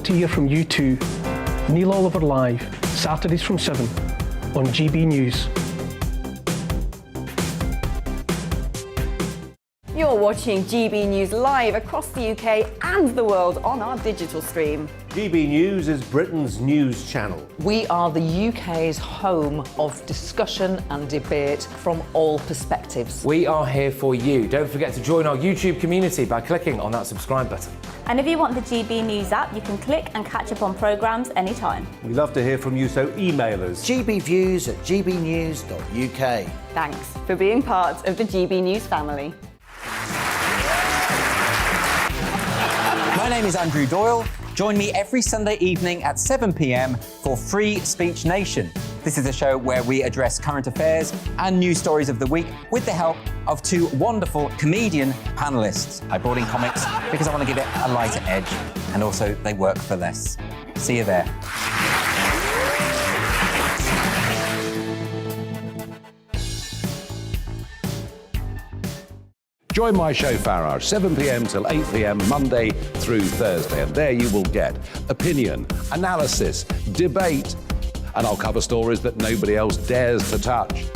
to hear from you too. Neil Oliver Live, Saturdays from 7 on GB News. You're watching GB News live across the UK and the world on our digital stream. GB News is Britain's news channel. We are the UK's home of discussion and debate from all perspectives. We are here for you. Don't forget to join our YouTube community by clicking on that subscribe button. And if you want the GB News app, you can click and catch up on programmes anytime. We love to hear from you, so email us. gbviews@gbnews.uk. Thanks for being part of the GB News family. My name is Andrew Doyle. Join me every Sunday evening at 7 p.m. for Free Speech Nation. This is a show where we address current affairs and news stories of the week with the help of two wonderful comedian panellists. I brought in comics because I want to give it a lighter edge, and also they work for less. See you there. Join my show Farage, 7 p.m. till 8 p.m. Monday through Thursday, and there you will get opinion, analysis, debate, and I'll cover stories that nobody else dares to touch.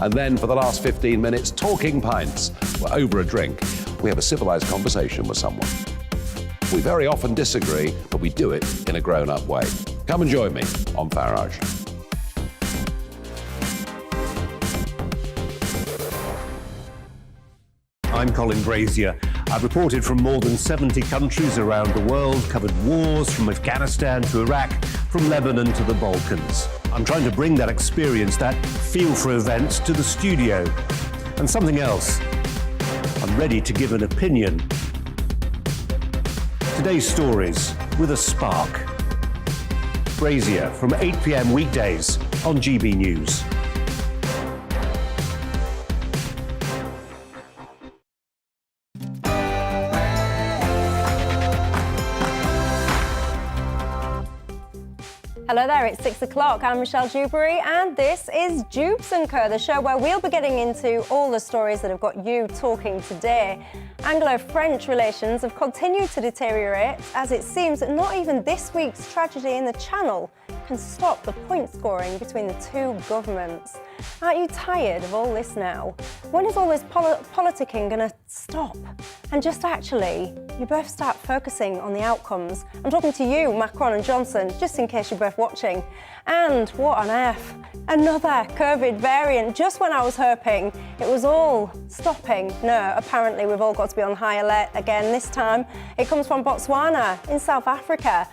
And then for the last 15 minutes, talking pints. We're over a drink. We have a civilised conversation with someone. We very often disagree, but we do it in a grown-up way. Come and join me on Farage. I'm Colin Brazier. I've reported from more than 70 countries around the world, covered wars from Afghanistan to Iraq, from Lebanon to the Balkans. I'm trying to bring that experience, that feel for events, to the studio. And something else, I'm ready to give an opinion. Today's stories with a spark. Brazier from 8 p.m. weekdays on GB News. Hello there, it's 6 o'clock. I'm Michelle Dewberry and this is Dewbs & Co, the show where we'll be getting into all the stories that have got you talking today. Anglo-French relations have continued to deteriorate as it seems that not even this week's tragedy in the Channel can stop the point scoring between the two governments. Aren't you tired of all this now? When is all this politicking going to stop? And just actually, you both start focusing on the outcomes. I'm talking to you, Macron and Johnson, just in case you're both watching. And what on earth? Another COVID variant, just when I was hoping it was all stopping. No, apparently we've all got to be on high alert again this time. It comes from Botswana in South Africa.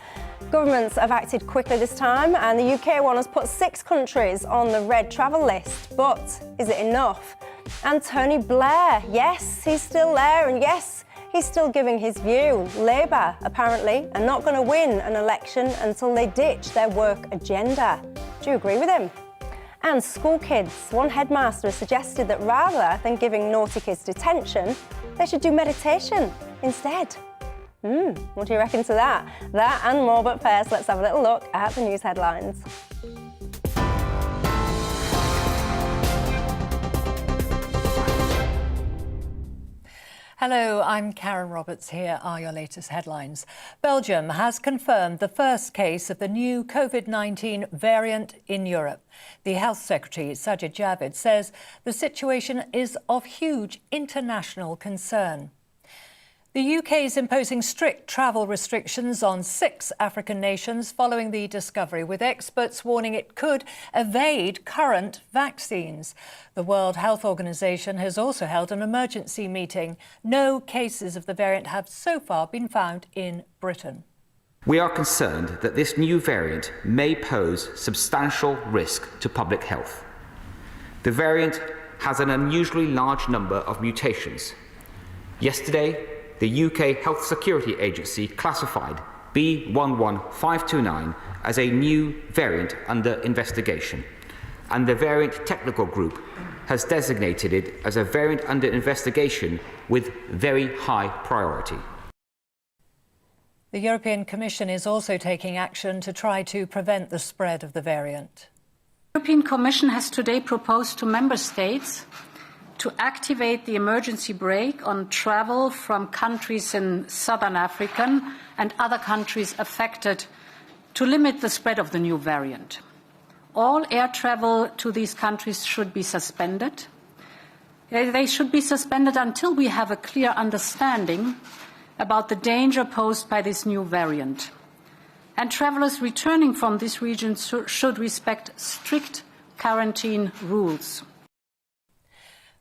Governments have acted quickly this time, and the UK one has put 6 countries on the red travel list. But is it enough? And Tony Blair, yes, he's still there, and yes, he's still giving his view. Labour, apparently, are not going to win an election until they ditch their work agenda. Do you agree with him? And school kids, one headmaster has suggested that rather than giving naughty kids detention, they should do meditation instead. What do you reckon to that? That and more, but first, let's have a little look at the news headlines. Hello, I'm Karen Roberts. Here are your latest headlines. Belgium has confirmed the first case of the new COVID-19 variant in Europe. The Health Secretary, Sajid Javid, says the situation is of huge international concern. The UK is imposing strict travel restrictions on 6 African nations following the discovery, with experts warning it could evade current vaccines. The World Health Organization has also held an emergency meeting. No cases of the variant have so far been found in Britain. We are concerned that this new variant may pose substantial risk to public health. The variant has an unusually large number of mutations. Yesterday, the UK Health Security Agency classified B11529 as a new variant under investigation, and the Variant Technical Group has designated it as a variant under investigation with very high priority. The European Commission is also taking action to try to prevent the spread of the variant. The European Commission has today proposed to Member States to activate the emergency brake on travel from countries in southern Africa and other countries affected to limit the spread of the new variant. All air travel to these countries should be suspended. They should be suspended until we have a clear understanding about the danger posed by this new variant. And travellers returning from this region should respect strict quarantine rules.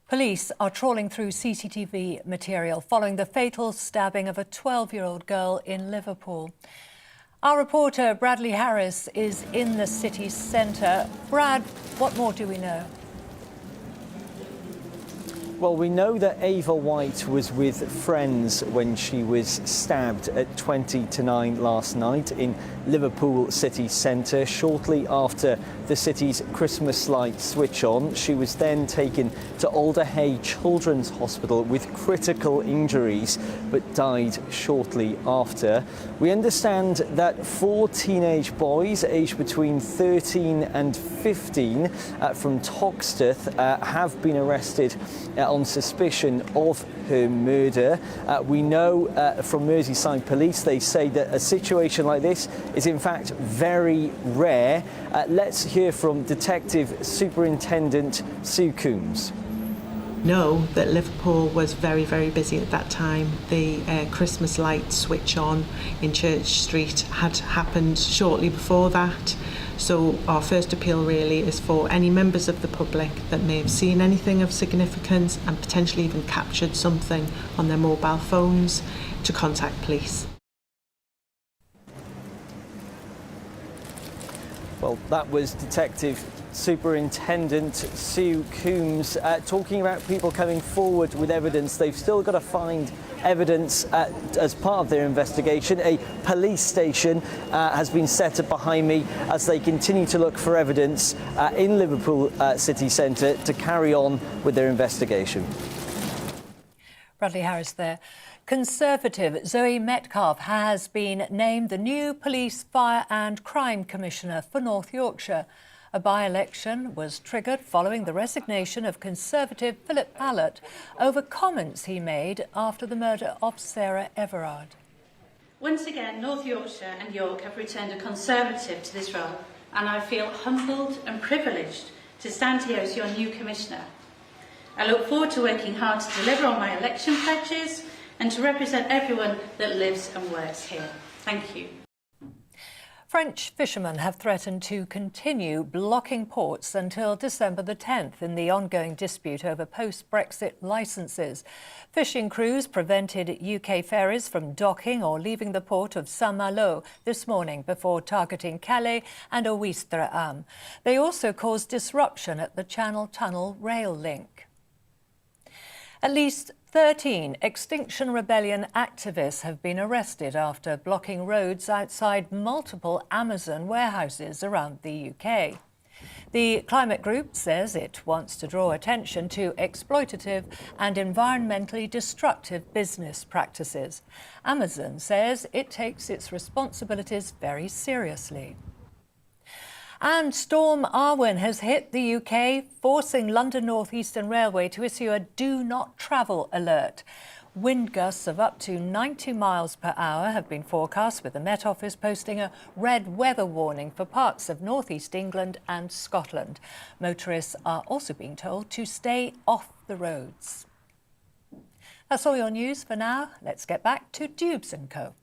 Police are trawling through CCTV material following the fatal stabbing of a 12-year-old girl in Liverpool. Our reporter Bradley Harris is in the city centre. Brad, what more do we know? Well, we know that Ava White was with friends when she was stabbed at 20 to 9 last night in Liverpool city centre, shortly after the city's Christmas lights switch on. She was then taken to Alder Hey Children's Hospital with critical injuries, but died shortly after. We understand that 4 teenage boys aged between 13 and 15 from Toxteth have been arrested on suspicion of her murder. We know from Merseyside Police, they say that a situation like this is in fact very rare. Let's hear from Detective Superintendent Sue Coombs. Know that Liverpool was very, very busy at that time. The Christmas light switch on in Church Street had happened shortly before that. So our first appeal really is for any members of the public that may have seen anything of significance and potentially even captured something on their mobile phones to contact police. Well, that was Detective Superintendent Sue Coombs talking about people coming forward with evidence. They've still got to find evidence as part of their investigation. A police station has been set up behind me as they continue to look for evidence in Liverpool city centre to carry on with their investigation. Bradley Harris there. Conservative Zoe Metcalfe has been named the new Police, Fire and Crime Commissioner for North Yorkshire. A by-election was triggered following the resignation of Conservative Philip Ballot over comments he made after the murder of Sarah Everard. Once again, North Yorkshire and York have returned a Conservative to this role, and I feel humbled and privileged to stand here as your new Commissioner. I look forward to working hard to deliver on my election pledges and to represent everyone that lives and works here. Thank you. French fishermen have threatened to continue blocking ports until December the 10th in the ongoing dispute over post-Brexit licences. Fishing crews prevented UK ferries from docking or leaving the port of Saint-Malo this morning before targeting Calais and Ouistreham. They also caused disruption at the Channel Tunnel rail link. At least 13 Extinction Rebellion activists have been arrested after blocking roads outside multiple Amazon warehouses around the UK. The climate group says it wants to draw attention to exploitative and environmentally destructive business practices. Amazon says it takes its responsibilities very seriously. And Storm Arwen has hit the UK, forcing London North Eastern Railway to issue a do not travel alert. Wind gusts of up to 90 miles per hour have been forecast, with the Met Office posting a red weather warning for parts of North East England and Scotland. Motorists are also being told to stay off the roads. That's all your news for now. Let's get back to Dewbs & Co.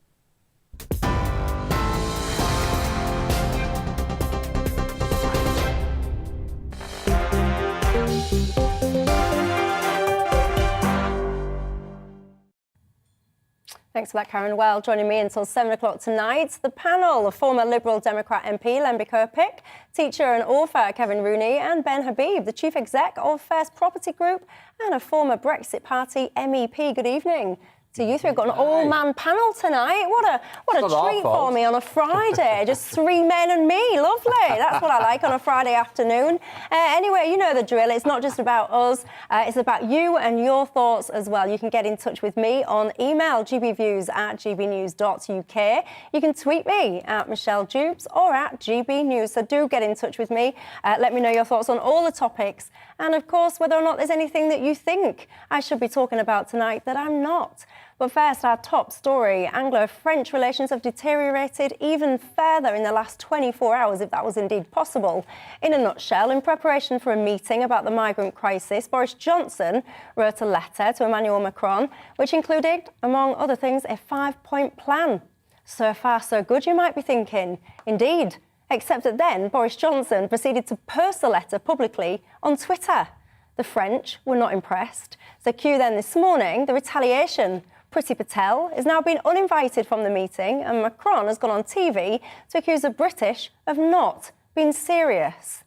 Thanks for that, Karen. Well, joining me until 7 o'clock tonight, the panel of former Liberal Democrat MP Lemby Kirkpick, teacher and author Kevin Rooney, and Ben Habib, the chief exec of First Property Group and a former Brexit Party MEP. Good evening. to you three. I've got an all-man panel tonight. What a treat for me on a Friday. Just 3 men and me. Lovely. That's what I like on a Friday afternoon. Anyway, you know the drill. It's not just about us. It's about you and your thoughts as well. You can get in touch with me on email, gbviews@gbnews.uk. You can tweet me at Michelle Dewbs or at GBNews. So do get in touch with me. Let me know your thoughts on all the topics. And, of course, whether or not there's anything that you think I should be talking about tonight that I'm not. But first, our top story. Anglo-French relations have deteriorated even further in the last 24 hours, if that was indeed possible. In a nutshell, in preparation for a meeting about the migrant crisis, Boris Johnson wrote a letter to Emmanuel Macron, which included, among other things, a 5-point plan. So far, so good, you might be thinking. Indeed. Except that then Boris Johnson proceeded to post the letter publicly on Twitter. The French were not impressed. So cue then this morning, the retaliation. Priti Patel is now being uninvited from the meeting, and Macron has gone on TV to accuse the British of not being serious.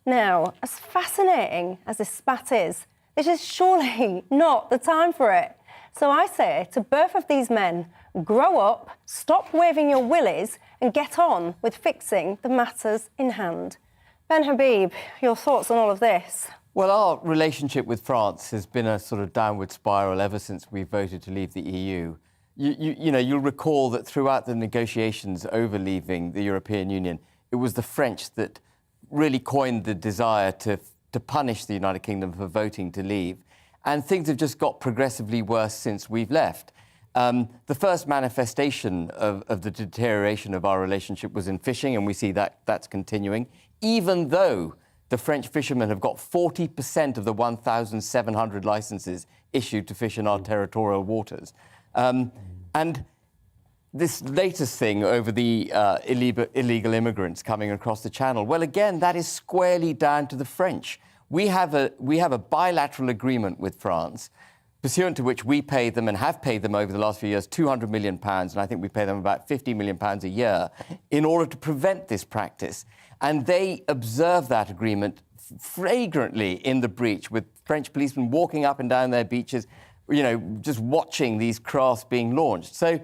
Now, as fascinating as this spat is, this is surely not the time for it. So I say to both of these men, grow up, stop waving your willies, and get on with fixing the matters in hand. Ben Habib, your thoughts on all of this? Well, our relationship with France has been a sort of downward spiral ever since we voted to leave the EU. You'll recall that throughout the negotiations over leaving the European Union, it was the French that really coined the desire to punish the United Kingdom for voting to leave. And things have just got progressively worse since we've left. The first manifestation of the deterioration of our relationship was in fishing, and we see that that's continuing, even though the French fishermen have got 40% of the 1,700 licences issued to fish in our territorial waters. And this latest thing over the illegal immigrants coming across the Channel, well, again, that is squarely down to the French. We have a bilateral agreement with France, pursuant to which we pay them and have paid them over the last few years £200 million, and I think we pay them about £50 million a year, in order to prevent this practice. And they observe that agreement flagrantly in the breach, with French policemen walking up and down their beaches, just watching these crafts being launched. So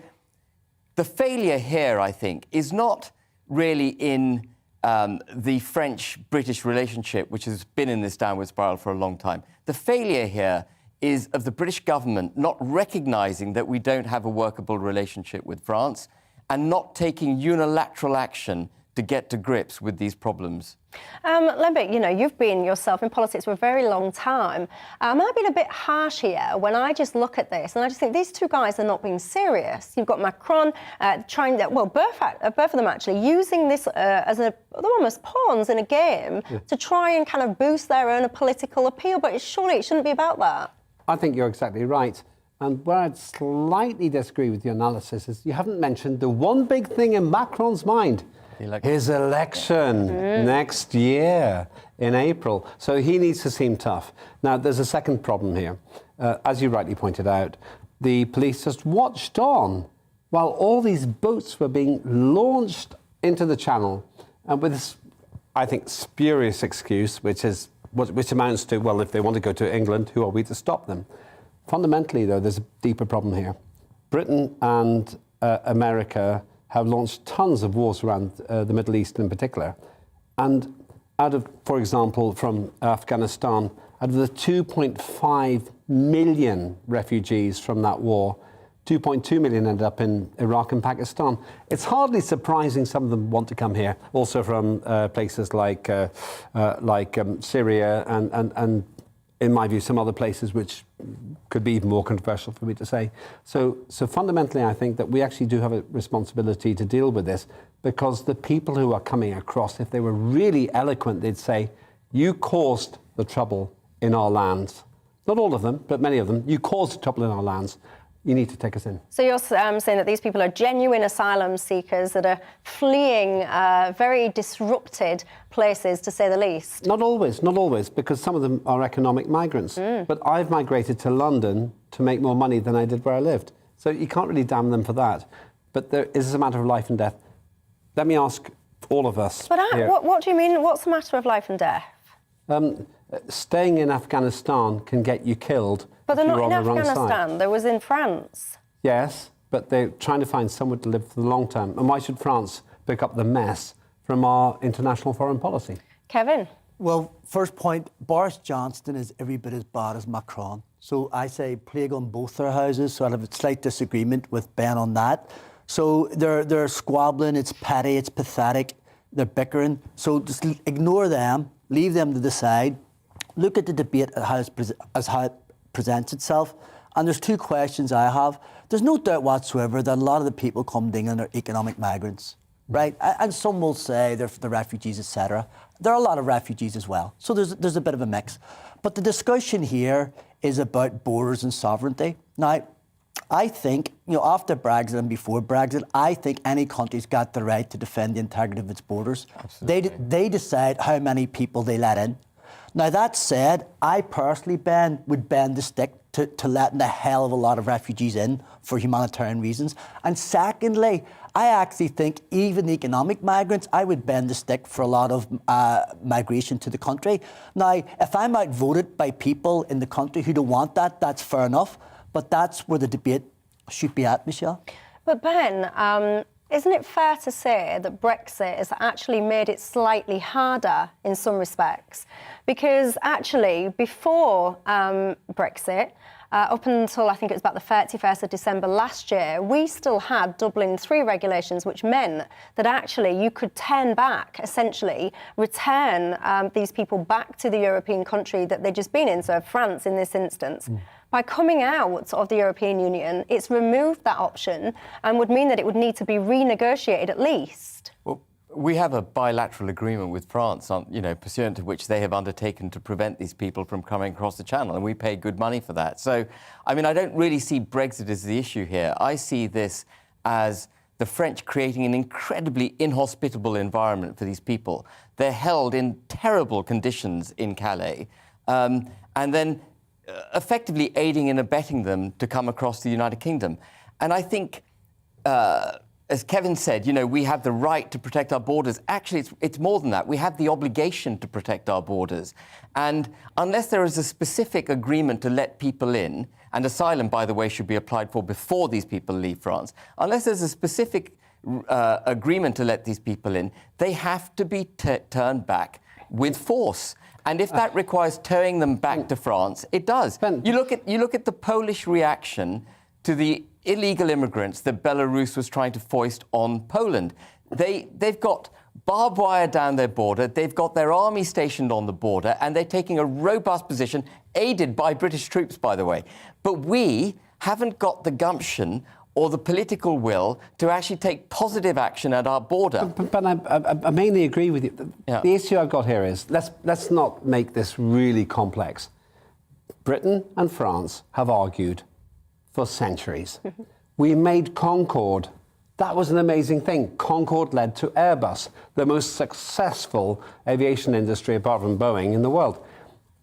the failure here, I think, is not really in the French-British relationship, which has been in this downward spiral for a long time. The failure here is of the British government not recognising that we don't have a workable relationship with France and not taking unilateral action to get to grips with these problems. Lembit, you've been yourself in politics for a very long time. Am I being a bit harsh here when I just look at this and I just think these two guys are not being serious? You've got Macron both of them actually, using this as they're almost pawns in a game to try and kind of boost their own political appeal, but surely it shouldn't be about that. I think you're exactly right. And where I'd slightly disagree with your analysis is you haven't mentioned the one big thing in Macron's mind. His election next year in April. So he needs to seem tough. Now, there's a second problem here. As you rightly pointed out, the police just watched on while all these boats were being launched into the Channel, and with this, I think, spurious excuse, which amounts to, well, if they want to go to England, who are we to stop them? Fundamentally, though, there's a deeper problem here. Britain and America have launched tons of wars around the Middle East in particular. And out of, for example, from Afghanistan, out of the 2.5 million refugees from that war, 2.2 million ended up in Iraq and Pakistan. It's hardly surprising some of them want to come here, also from places like Syria and in my view, some other places which could be even more controversial for me to say. So fundamentally, I think that we actually do have a responsibility to deal with this, because the people who are coming across, if they were really eloquent, they'd say, you caused the trouble in our lands. Not all of them, but many of them. You caused the trouble in our lands. You need to take us in. So you're saying that these people are genuine asylum seekers that are fleeing very disrupted places, to say the least? Not always, because some of them are economic migrants. But I've migrated to London to make more money than I did where I lived. So you can't really damn them for that. But there is a matter of life and death. Let me ask all of us. But what do you mean? What's the matter of life and death? Staying in Afghanistan can get you killed. But they're if not you're in on the wrong Afghanistan. side. They was in France. Yes, but they're trying to find somewhere to live for the long term. And why should France pick up the mess from our international foreign policy? Kevin? Well, first point, Boris Johnson is every bit as bad as Macron. So I say plague on both their houses. So I have a slight disagreement with Ben on that. So they're squabbling, it's petty, it's pathetic, they're bickering. So just ignore them, leave them to decide. Look at the debate as how it presents itself. And there's two questions I have. There's no doubt whatsoever that a lot of the people coming to England are economic migrants, right? And some will say they're the refugees, etc. There are a lot of refugees as well. So there's a bit of a mix. But the discussion here is about borders and sovereignty. Now, I think, after Brexit and before Brexit, I think any country's got the right to defend the integrity of its borders. Absolutely. They decide how many people they let in. Now, that said, I personally, Ben, would bend the stick to letting a hell of a lot of refugees in for humanitarian reasons. And secondly, I actually think even economic migrants, I would bend the stick for a lot of migration to the country. Now, if I'm outvoted by people in the country who don't want that, that's fair enough. But that's where the debate should be at, Michelle. But Ben, isn't it fair to say that Brexit has actually made it slightly harder in some respects? Because actually, before Brexit, up until I think it was about the 31st of December last year, we still had Dublin 3 regulations, which meant that actually you could turn back, essentially, return these people back to the European country that they'd just been in, so France in this instance. By coming out of the European Union, it's removed that option and would mean that it would need to be renegotiated at least. Well, we have a bilateral agreement with France, pursuant to which they have undertaken to prevent these people from coming across the Channel, and we pay good money for that. So, I don't really see Brexit as the issue here. I see this as the French creating an incredibly inhospitable environment for these people. They're held in terrible conditions in Calais, and then effectively aiding and abetting them to come across the United Kingdom. And I think, as Kevin said, we have the right to protect our borders. Actually, it's more than that. We have the obligation to protect our borders. And unless there is a specific agreement to let people in, and asylum, by the way, should be applied for before these people leave France, unless there's a specific agreement to let these people in, they have to be turned back with force. And if that requires towing them back to France, it does. You look at the Polish reaction to the illegal immigrants that Belarus was trying to foist on Poland. They've got barbed wire down their border, they've got their army stationed on the border, and they're taking a robust position, aided by British troops, by the way. But we haven't got the gumption or the political will to actually take positive action at our border. But I mainly agree with you. Yeah. The issue I've got here is, let's not make this really complex. Britain and France have argued for centuries. We made Concorde. That was an amazing thing. Concorde led to Airbus, the most successful aviation industry, apart from Boeing, in the world.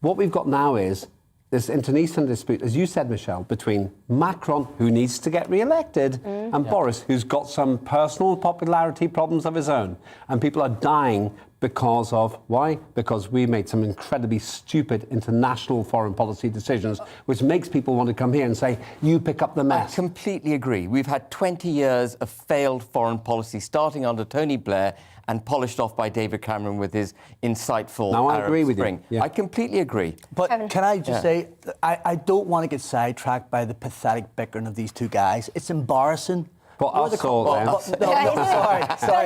What we've got now is this internecine dispute, as you said, Michelle, between Macron, who needs to get re-elected, and Boris, who's got some personal popularity problems of his own. And people are dying because of, why? Because we made some incredibly stupid international foreign policy decisions, which makes people want to come here and say, you pick up the mess. I completely agree. We've had 20 years of failed foreign policy, starting under Tony Blair and polished off by David Cameron with his insightful Arab agree with Spring. you. Yeah. I completely agree. But can I just say, I don't want to get sidetracked by the pathetic bickering of these two guys. It's embarrassing. But us all, sorry,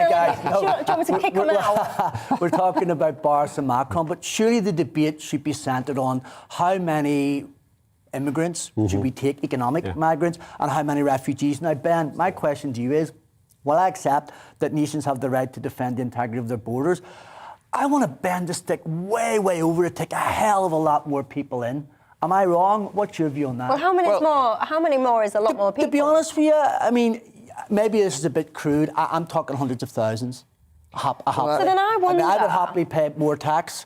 guys. No. Do you want me to kick them out? We're talking about Boris and Macron, but surely the debate should be centred on how many immigrants should we take, economic migrants, and how many refugees. Now, Ben, my question to you is, while I accept that nations have the right to defend the integrity of their borders, I want to bend the stick way, way over to take a hell of a lot more people in. Am I wrong? What's your view on that? Well, how many more is a lot more people? To be honest with you, maybe this is a bit crude. I'm talking hundreds of thousands. So then I wonder. I would happily pay more tax.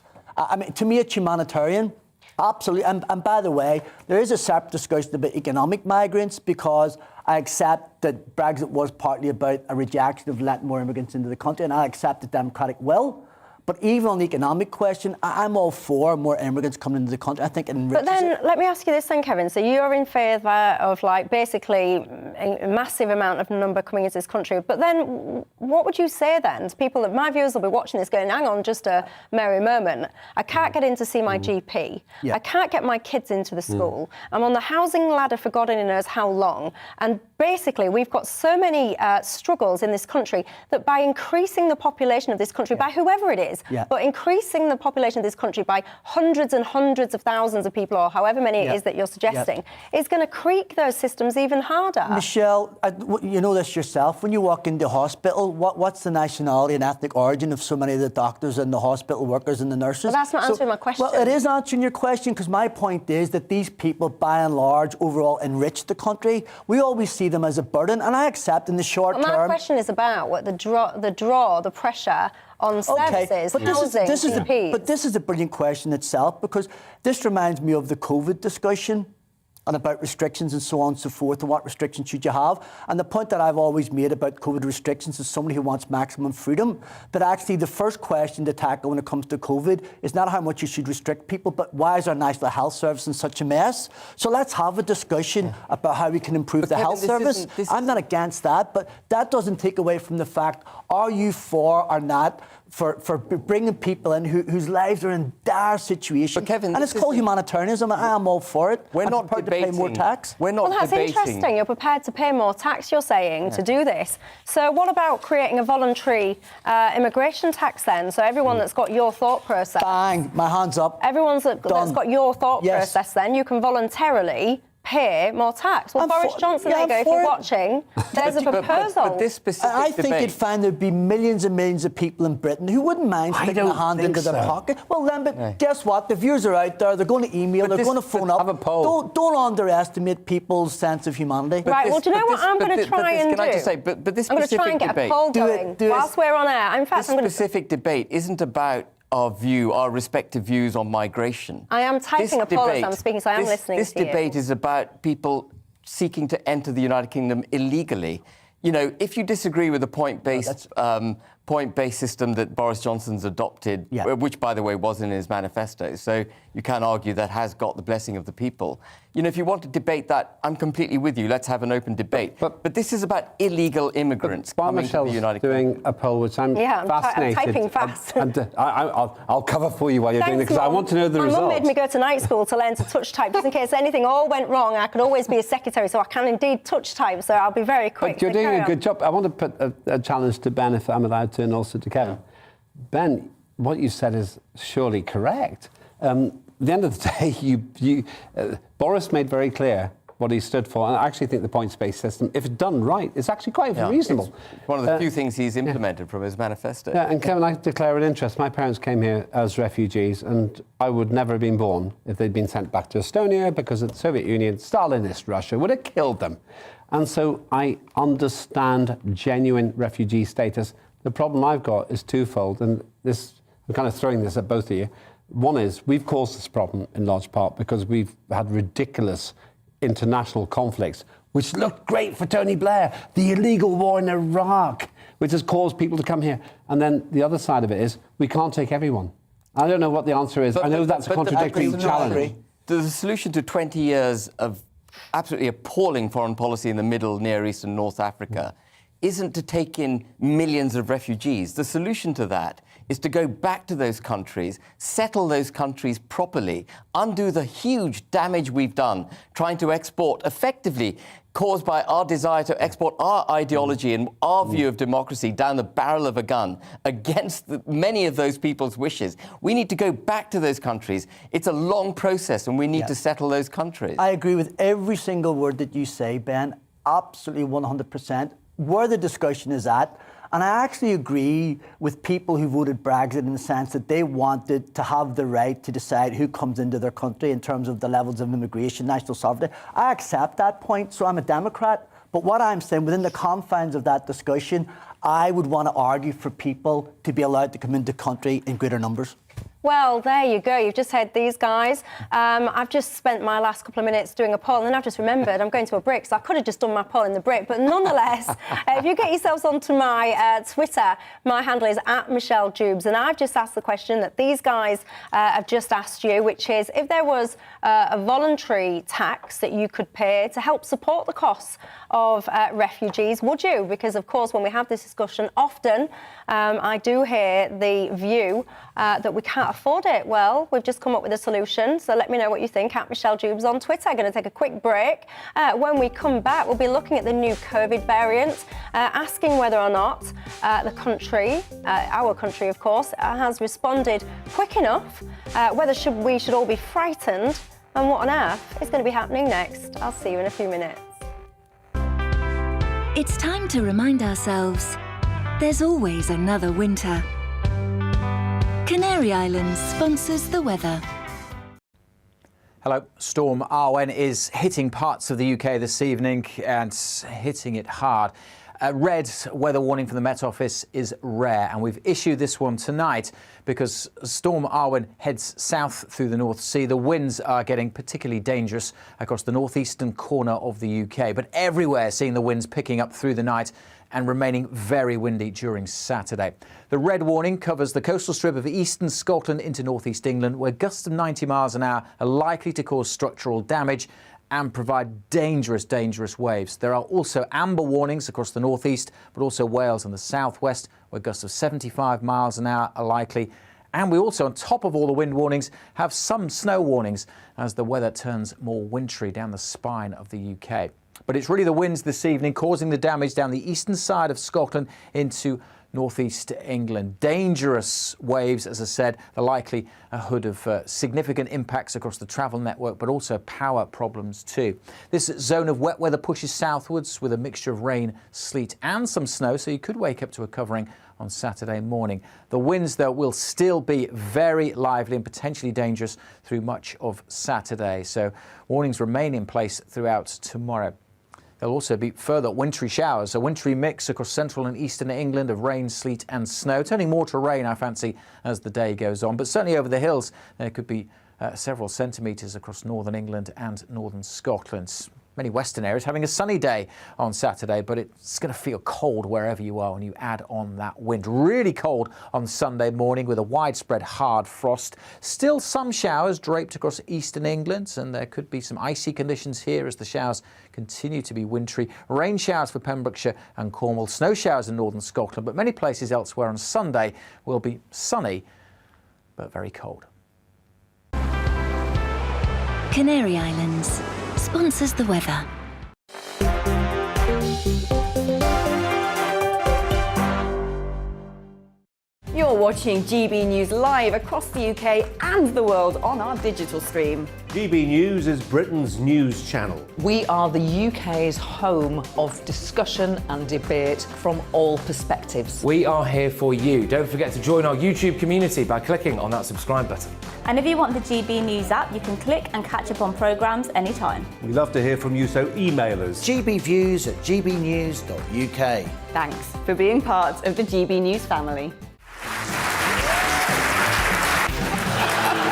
To me, it's humanitarian. Absolutely. And by the way, there is a separate discussion about economic migrants, because I accept that Brexit was partly about a rejection of letting more immigrants into the country, and I accept the democratic will. But even on the economic question, I'm all for more immigrants coming into the country. I think it enriches But then, it. let me ask you this then, Kevin. So you're in favour of, like, basically a massive amount of number coming into this country. But then what would you say then to people that my viewers will be watching this going, hang on, just a merry moment. I can't get in to see my GP. Yeah. I can't get my kids into the school. I'm on the housing ladder for God only knows how long. And basically, we've got so many struggles in this country that by increasing the population of this country, by whoever it is, but increasing the population of this country by hundreds and hundreds of thousands of people, or however many it is that you're suggesting, is going to creak those systems even harder. Michelle, you know this yourself. When you walk into hospital, what's the nationality and ethnic origin of so many of the doctors and the hospital workers and the nurses? Well, that's not answering my question. Well, it is answering your question, because my point is that these people, by and large, overall enrich the country. We always see them as a burden, and I accept in the short term. My question is about what the pressure on services, but housing, GPs. But this is a brilliant question itself, because this reminds me of the COVID discussion and about restrictions and so on and so forth, and what restrictions should you have. And the point that I've always made about COVID restrictions is somebody who wants maximum freedom. But actually, the first question to tackle when it comes to COVID is not how much you should restrict people, but why is our National Health Service in such a mess? So let's have a discussion about how we can improve the health service. I'm not against that, but that doesn't take away from the fact, are you for or not for bringing people in whose lives are in dire situations? But Kevin, and it's called humanitarianism. I am all for it. We're not prepared to pay more tax. We're not Well, that's interesting. You're prepared to pay more tax, you're saying, to do this. So what about creating a voluntary immigration tax then? So everyone that's got your thought process... Bang, my hands up. Everyone's that's got your thought process then, you can voluntarily pay more tax. Well, Boris Johnson, there you go, if you're watching, there's a proposal. But this specific I think you'd find there'd be millions and millions of people in Britain who wouldn't mind sticking a hand into their pocket. Well, then, but guess what? The views are out there. They're going to email. They're going to phone up. Don't underestimate people's sense of humanity. Right, well, do you know what I'm going to try and do? Can I just say, but this I'm going to try specific and get debate... a poll going whilst we're on air. In fact, this specific debate isn't about our respective views on migration. I am typing a poll as I'm speaking, so I am listening to you. This debate is about people seeking to enter the United Kingdom illegally. You know, if you disagree with the point-based system that Boris Johnson's adopted, which, by the way, was in his manifesto, so you can argue that has got the blessing of the people. You know, if you want to debate that, I'm completely with you. Let's have an open debate. But this is about illegal immigrants coming to the United Kingdom. Doing a poll, which I'm I'm fascinated. typing fast. I'll cover for you while you're doing it, because I want to know the results. My mum made me go to night school to learn to touch type, just in case anything all went wrong. I could always be a secretary, so I can indeed touch type, so I'll be very quick. But you're doing a good job. I want to put a challenge to Ben, if I'm allowed to, and also to Kevin. Ben, what you said is surely correct. At the end of the day, Boris made very clear what he stood for, and I actually think the points-based system, if done right, is actually quite reasonable. It's one of the few things he's implemented from his manifesto. Yeah, and Kevin, I declare an interest. My parents came here as refugees, and I would never have been born if they'd been sent back to Estonia, because of the Soviet Union, Stalinist Russia would have killed them. And so I understand genuine refugee status. The problem I've got is twofold, and this, I'm kind of throwing this at both of you. One is, we've caused this problem in large part because we've had ridiculous international conflicts, which looked great for Tony Blair. The illegal war in Iraq, which has caused people to come here. And then the other side of it is, we can't take everyone. I don't know what the answer is. I know that's a contradictory challenge. The solution to 20 years of absolutely appalling foreign policy in the Middle, Near East and North Africa isn't to take in millions of refugees. The solution to that is to go back to those countries, settle those countries properly, undo the huge damage we've done trying to export effectively, caused by our desire to export our ideology and our view of democracy down the barrel of a gun against many of those people's wishes. We need to go back to those countries. It's a long process, and we need to settle those countries. I agree with every single word that you say, Ben, absolutely 100%. Where the discussion is at, and I actually agree with people who voted Brexit in the sense that they wanted to have the right to decide who comes into their country in terms of the levels of immigration, national sovereignty. I accept that point, so I'm a Democrat. But what I'm saying, within the confines of that discussion, I would want to argue for people to be allowed to come into the country in greater numbers. Well, there you go. You've just heard these guys. I've just spent my last couple of minutes doing a poll, and then I've just remembered I'm going to a break, so I could have just done my poll in the break. But nonetheless, if you get yourselves onto my Twitter, my handle is @MichelleDewbs, and I've just asked the question that these guys have just asked you, which is if there was a voluntary tax that you could pay to help support the costs of refugees, would you? Because, of course, when we have this discussion, often I do hear the view that we can't afford it. Well, we've just come up with a solution, so let me know what you think @MichelleDewbs on Twitter. I'm going to take a quick break. When we come back, we'll be looking at the new COVID variant, asking whether or not the country, our country, of course, has responded quick enough, whether we should all be frightened, and what on earth is going to be happening next. I'll see you in a few minutes. It's time to remind ourselves there's always another winter. Canary Islands sponsors the weather. Hello. Storm Arwen is hitting parts of the UK this evening and hitting it hard. A red weather warning from the Met Office is rare, and we've issued this one tonight because Storm Arwen heads south through the North Sea. The winds are getting particularly dangerous across the northeastern corner of the UK, but everywhere seeing the winds picking up through the night and remaining very windy during Saturday. The red warning covers the coastal strip of eastern Scotland into northeast England, where gusts of 90 miles an hour are likely to cause structural damage and provide dangerous waves. There are also amber warnings across the northeast, but also Wales and the southwest, where gusts of 75 miles an hour are likely. And we also, on top of all the wind warnings, have some snow warnings as the weather turns more wintry down the spine of the UK. But it's really the winds this evening causing the damage down the eastern side of Scotland into northeast England. Dangerous waves, as I said, are likely ahead of significant impacts across the travel network, but also power problems too. This zone of wet weather pushes southwards with a mixture of rain, sleet and some snow, so you could wake up to a covering on Saturday morning. The winds, though, will still be very lively and potentially dangerous through much of Saturday, so warnings remain in place throughout tomorrow. There'll also be further wintry showers, a wintry mix across central and eastern England of rain, sleet and snow, turning more to rain, I fancy, as the day goes on. But certainly over the hills, there could be several centimetres across northern England and northern Scotland. Many western areas having a sunny day on Saturday, but it's going to feel cold wherever you are when you add on that wind. Really cold on Sunday morning with a widespread hard frost. Still some showers draped across eastern England, and there could be some icy conditions here as the showers continue to be wintry. Rain showers for Pembrokeshire and Cornwall, snow showers in northern Scotland, but many places elsewhere on Sunday will be sunny but very cold. Canary Islands sponsors the weather. You're watching GB News live across the UK and the world on our digital stream. GB News is Britain's news channel. We are the UK's home of discussion and debate from all perspectives. We are here for you. Don't forget to join our YouTube community by clicking on that subscribe button. And if you want the GB News app, you can click and catch up on programmes anytime. We love to hear from you, so email us. gbviews@gbnews.uk. Thanks for being part of the GB News family.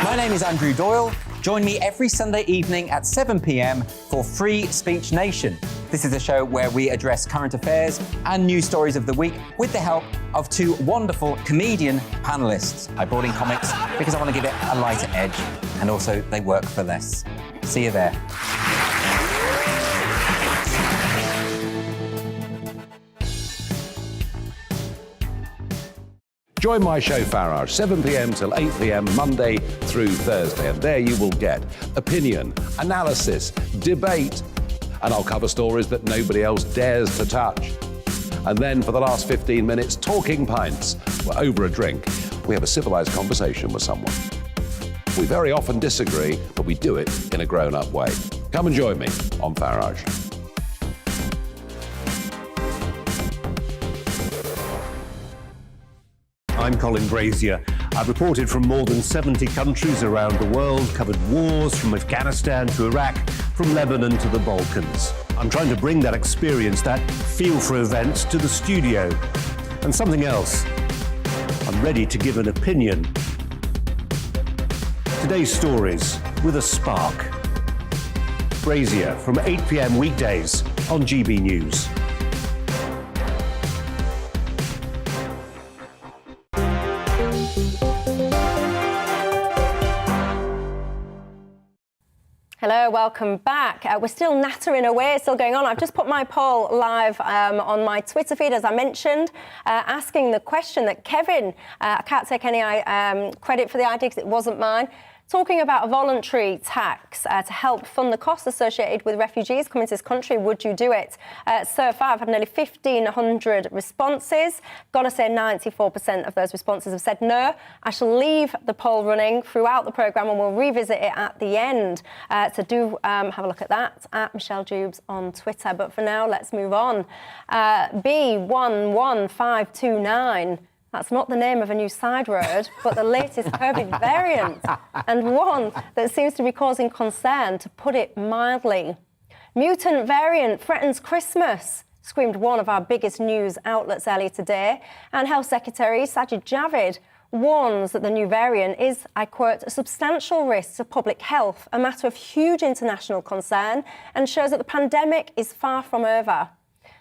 My name is Andrew Doyle. Join me every Sunday evening at 7 p.m. for Free Speech Nation. This is a show where we address current affairs and news stories of the week with the help of two wonderful comedian panellists. I brought in comics because I want to give it a lighter edge, and also they work for less. See you there. Join my show Farage, 7 p.m. till 8 p.m. Monday through Thursday, and there you will get opinion, analysis, debate, and I'll cover stories that nobody else dares to touch. And then for the last 15 minutes, talking pints. We're over a drink. We have a civilised conversation with someone. We very often disagree, but we do it in a grown-up way. Come and join me on Farage. I'm Colin Brazier. I've reported from more than 70 countries around the world, covered wars from Afghanistan to Iraq, from Lebanon to the Balkans. I'm trying to bring that experience, that feel for events, to the studio. And something else. I'm ready to give an opinion. Today's stories with a spark. Brazier from 8 p.m. weekdays on GB News. Hello, welcome back. We're still nattering away, still going on. I've just put my poll live on my Twitter feed, as I mentioned, asking the question that Kevin, I can't take any credit for the idea because it wasn't mine, talking about a voluntary tax to help fund the costs associated with refugees coming to this country. Would you do it? So far, I've had nearly 1,500 responses. Got to say 94% of those responses have said no. I shall leave the poll running throughout the programme and we'll revisit it at the end. So do have a look at that at Michelle Dewbs on Twitter. But for now, let's move on. B11529. That's not the name of a new side road, but the latest COVID variant, and one that seems to be causing concern, to put it mildly. Mutant variant threatens Christmas, screamed one of our biggest news outlets earlier today, and Health Secretary Sajid Javid warns that the new variant is, I quote, a substantial risk to public health, a matter of huge international concern, and shows that the pandemic is far from over.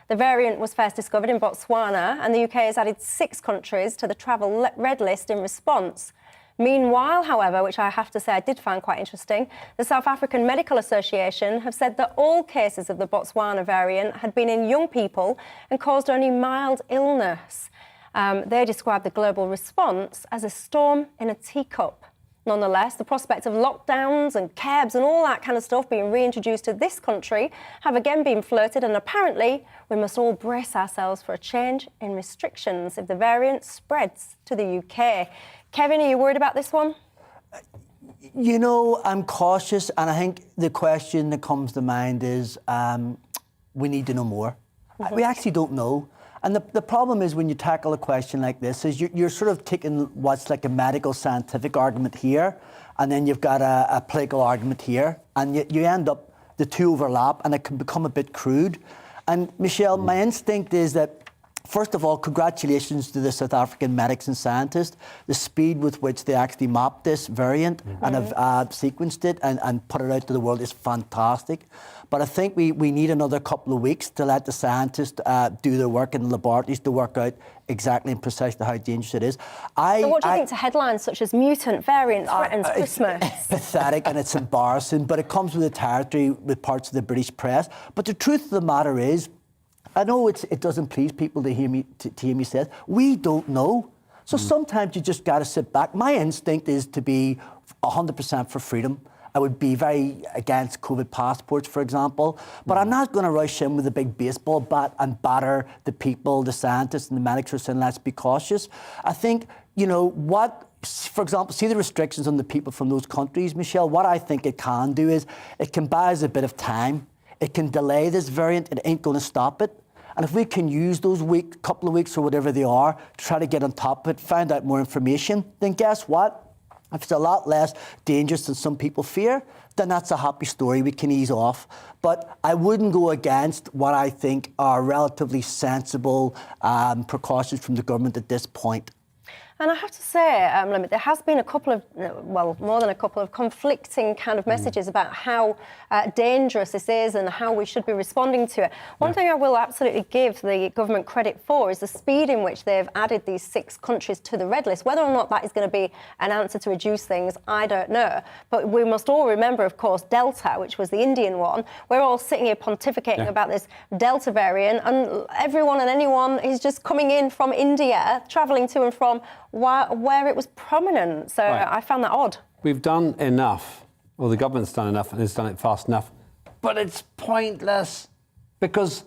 The variant was first discovered in Botswana, and the UK has added 6 countries to the travel red list in response. Meanwhile, however, which I have to say I did find quite interesting, the South African Medical Association have said that all cases of the Botswana variant had been in young people and caused only mild illness. They described the global response as a storm in a teacup. Nonetheless, the prospect of lockdowns and cabs and all that kind of stuff being reintroduced to this country have again been floated, and apparently we must all brace ourselves for a change in restrictions if the variant spreads to the UK. Kevin, are you worried about this one? You know, I'm cautious, and I think the question that comes to mind is we need to know more. Mm-hmm. We actually don't know. And the problem is when you tackle a question like this is you're sort of taking what's like a medical scientific argument here, and then you've got a political argument here, and you end up, the two overlap, and it can become a bit crude. And Michelle, my instinct is that, first of all, congratulations to the South African medics and scientists. The speed with which they actually mapped this variant and have sequenced it and put it out to the world is fantastic. But I think we need another couple of weeks to let the scientists do their work in the laboratories to work out exactly and precisely how dangerous it is. So what do you think to headlines such as mutant variant threatens Christmas? It's pathetic and it's embarrassing, but it comes with the territory with parts of the British press. But the truth of the matter is, I know it doesn't please people to hear me say it. We don't know. So sometimes you just got to sit back. My instinct is to be 100% for freedom. I would be very against COVID passports, for example. But I'm not going to rush in with a big baseball bat and batter the people, the scientists and the medics who are saying, let's be cautious. I think, you know, for example, see the restrictions on the people from those countries, Michelle, what I think it can do is it can buy us a bit of time. It can delay this variant. It ain't going to stop it. And if we can use those couple of weeks or whatever they are to try to get on top of it, find out more information, then guess what? If it's a lot less dangerous than some people fear, then that's a happy story. We can ease off. But I wouldn't go against what I think are relatively sensible precautions from the government at this point. And I have to say, there has been a couple of, well, more than a couple of conflicting kind of messages about how dangerous this is and how we should be responding to it. One thing I will absolutely give the government credit for is the speed in which they've added these 6 countries to the red list. Whether or not that is going to be an answer to reduce things, I don't know. But we must all remember, of course, Delta, which was the Indian one. We're all sitting here pontificating about this Delta variant, and everyone and anyone is just coming in from India, travelling to and from where it was prominent. So I found that odd. We've done enough, or the government's done enough and it's done it fast enough, but it's pointless because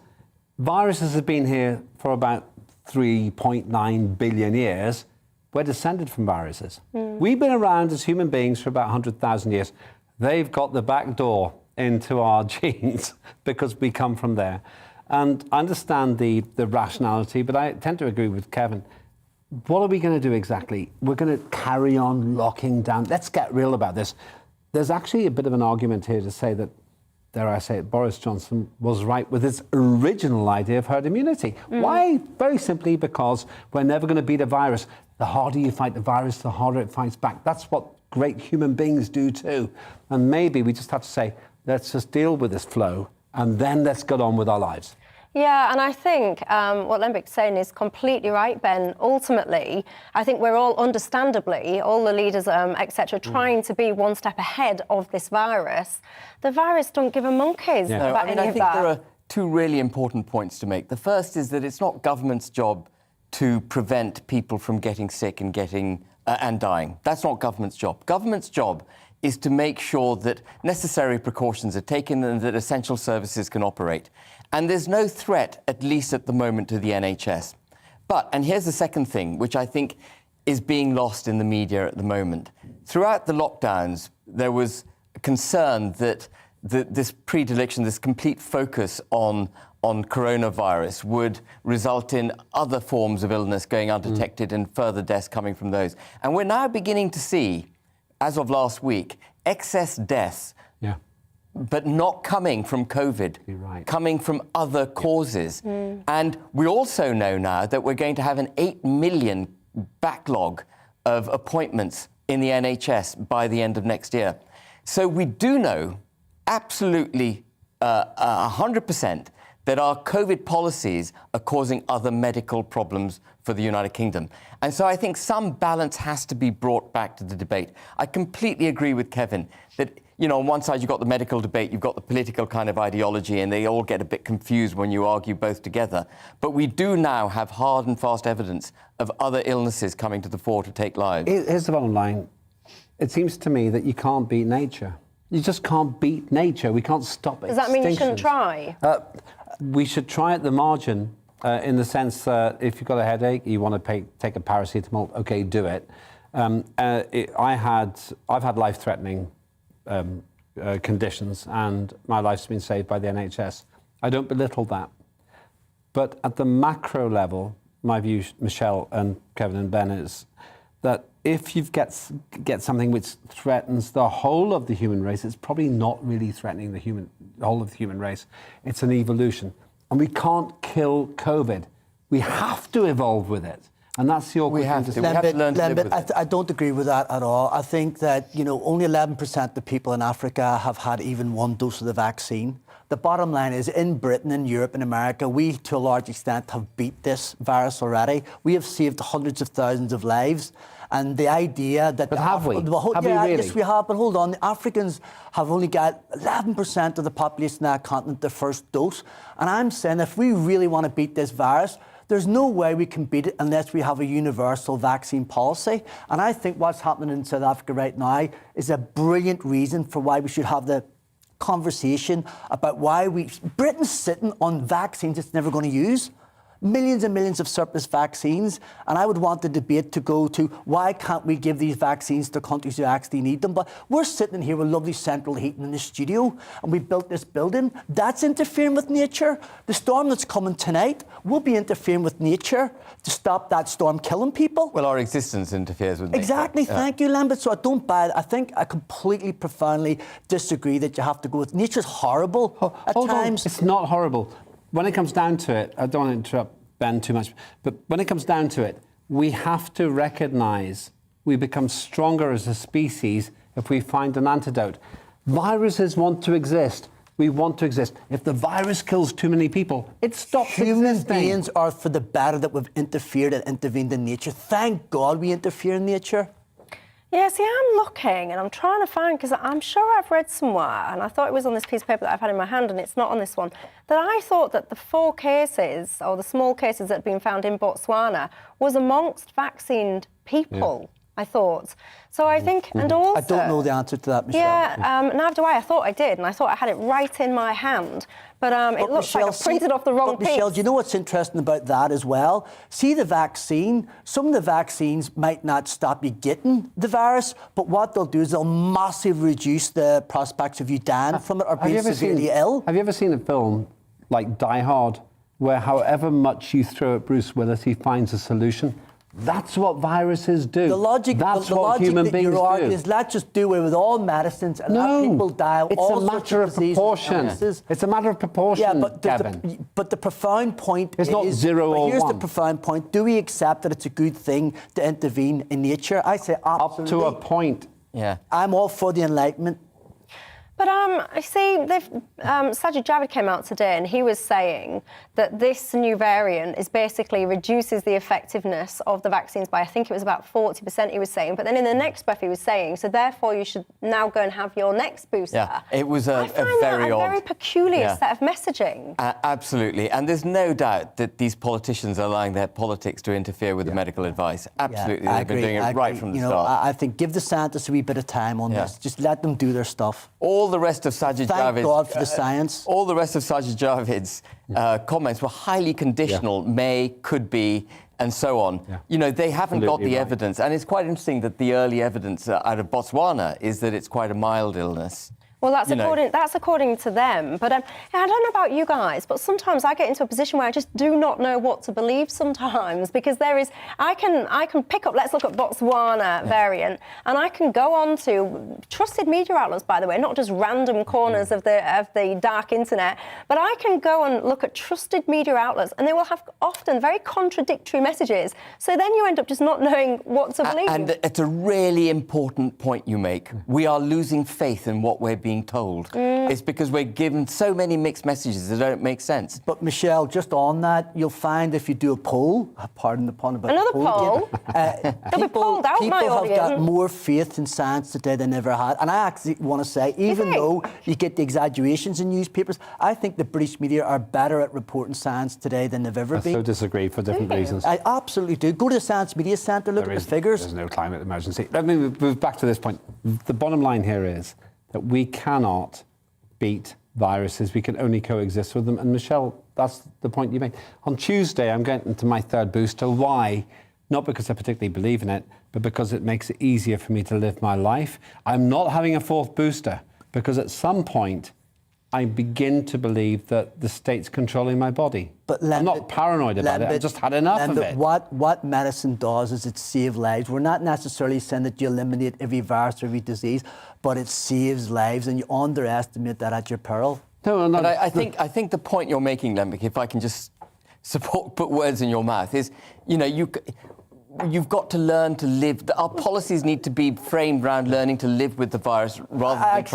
viruses have been here for about 3.9 billion years. We're descended from viruses. We've been around as human beings for about 100,000 years. They've got the back door into our genes because we come from there. And I understand the rationality, but I tend to agree with Kevin. What are we going to do exactly? We're going to carry on locking down. Let's get real about this. There's actually a bit of an argument here to say that, dare I say it, Boris Johnson was right with his original idea of herd immunity. Why? Very simply because we're never going to beat a virus. The harder you fight the virus, the harder it fights back. That's what great human beings do too. And maybe we just have to say, let's just deal with this flow and then let's get on with our lives. Yeah, and I think what Lembic's saying is completely right, Ben. Ultimately, I think we're all, understandably, all the leaders, etc., trying to be one step ahead of this virus. The virus don't give a monkeys about any I of think that. there are two really important points to make. The first is that it's not government's job to prevent people from getting sick and and dying. That's not government's job. Government's job is to make sure that necessary precautions are taken and that essential services can operate. And there's no threat, at least at the moment, to the NHS. But, and here's the second thing, which I think is being lost in the media at the moment. Throughout the lockdowns, there was concern that this predilection, this complete focus on coronavirus would result in other forms of illness going undetected and further deaths coming from those. And we're now beginning to see, as of last week, excess deaths, but not coming from COVID, coming from other causes. And we also know now that we're going to have an 8 million backlog of appointments in the NHS by the end of next year. So we do know absolutely 100% that our COVID policies are causing other medical problems for the United Kingdom. And so I think some balance has to be brought back to the debate. I completely agree with Kevin that, you know, on one side you've got the medical debate, you've got the political kind of ideology, and they all get a bit confused when you argue both together. But we do now have hard and fast evidence of other illnesses coming to the fore to take lives. Here's the bottom line. It seems to me that you can't beat nature. You just can't beat nature. We can't stop it. Does that mean you shouldn't try? We should try at the margin, in the sense that if you've got a headache, you want to take a paracetamol, okay, do it. I've had life-threatening conditions, and my life's been saved by the NHS. I don't belittle that. But at the macro level, my view, Michelle and Kevin and Ben, is that if you get something which threatens the whole of the human race, it's probably not really threatening the whole of the human race. It's an evolution. And we can't kill COVID. We have to evolve with it. And that's the awkward thing to say. Lembit, I don't agree with that at all. I think that, you know, only 11% of the people in Africa have had even one dose of the vaccine. The bottom line is, in Britain, in Europe, in America, we, to a large extent, have beat this virus already. We have saved hundreds of thousands of lives. And the idea that... But have we? Have we really? Yes, we have. But hold on. The Africans have only got 11% of the population of that continent their first dose. And I'm saying if we really want to beat this virus, there's no way we can beat it unless we have a universal vaccine policy. And I think what's happening in South Africa right now is a brilliant reason for why we should have the conversation about why Britain's sitting on vaccines it's never going to use. Millions and millions of surplus vaccines, and I would want the debate to go to why can't we give these vaccines to countries who actually need them. But we're sitting here with lovely central heating in the studio, and we built this building. That's interfering with nature. The storm that's coming tonight will be interfering with nature to stop that storm killing people. Well, our existence interferes with nature. Exactly. Thank you, Lambert. So I don't buy it. I think I completely, profoundly disagree that you have to go with nature's horrible at times. It's not horrible. When it comes down to it, I don't want to interrupt Ben too much, but when it comes down to it, we have to recognise we become stronger as a species if we find an antidote. Viruses want to exist. We want to exist. If the virus kills too many people, it stops Human existing. beings are for the better that we've interfered and intervened in nature. Thank God we interfere in nature. Yeah, see, I'm looking and I'm trying to find, because I'm sure I've read somewhere, and I thought it was on this piece of paper that I've had in my hand, and it's not on this one, that I thought that the 4 cases, or the small cases that had been found in Botswana, was amongst vaccinated people, I thought. So I think, and also... I don't know the answer to that, Michelle. Yeah, neither do I. I thought I did, and I thought I had it right in my hand. But it looks Michelle, like I printed off the wrong piece. Michelle, do you know what's interesting about that as well? See the vaccine, some of the vaccines might not stop you getting the virus, but what they'll do is they'll massively reduce the prospects of you dying from it or being severely ill. Have you ever seen a film like Die Hard, where however much you throw at Bruce Willis, he finds a solution? That's what viruses do. The logic, That's the what logic human that beings you're arguing do. is let's just do away with all medicines and let people die of it's all a matter of proportion. It's a matter of proportion, yeah, but Kevin. But the profound point it's is... not 0 or 1. Here's the profound point. Do we accept that it's a good thing to intervene in nature? I say absolutely. Up to a point. Yeah. I'm all for the Enlightenment. But I see, Sajid Javid came out today and he was saying that this new variant is basically reduces the effectiveness of the vaccines by, I think it was about 40%, he was saying. But then in the next breath he was saying, so therefore you should now go and have your next booster. Yeah, it was I find very that odd. a very peculiar Yeah. set of messaging. Absolutely. And there's no doubt that these politicians are allowing their politics to interfere with the medical advice. Absolutely. Yeah, I They've been agree, doing I it right agree. from the You know, start. I think give the scientists a wee bit of time on this. Just let them do their stuff. All the rest of Sajid Thank Javid's... God for the science. All the rest of Sajid Javid's comments were highly conditional. May, could be, and so on. You know, they haven't got the evidence. And it's quite interesting that the early evidence out of Botswana is that it's quite a mild illness. Well, that's according to them. But I don't know about you guys, but sometimes I get into a position where I just do not know what to believe sometimes, because I can pick up, let's look at Botswana variant, and I can go on to trusted media outlets, by the way, not just random corners of the dark internet, but I can go and look at trusted media outlets, and they will have often very contradictory messages. So then you end up just not knowing what to believe. And it's a really important point you make. We are losing faith in what we're being told. It's because we're given so many mixed messages that don't make sense. But Michelle, just on that, you'll find if you do a poll, pardon the pun about another poll, they'll be polled out, my people have got audience. more faith in science today than ever had. And I actually want to say, even though you get the exaggerations in newspapers, I think the British media are better at reporting science today than they've ever been. I so disagree for different reasons. I absolutely do. Go to the Science Media Centre, look at the figures. There's no climate emergency. Let me move back to this point. The bottom line here is that we cannot beat viruses. We can only coexist with them. And Michelle, that's the point you made. On Tuesday, I'm getting into my third booster. Why? Not because I particularly believe in it, but because it makes it easier for me to live my life. I'm not having a fourth booster because at some point, I begin to believe that the state's controlling my body. But I'm not paranoid about it. I've just had enough of it. What medicine does is it saves lives. We're not necessarily saying that you eliminate every virus or every disease, but it saves lives, and you underestimate that at your peril. No, But I think the point you're making, Lembik, if I can just put words in your mouth, is, you know, you've got to learn to live. Our policies need to be framed around learning to live with the virus rather than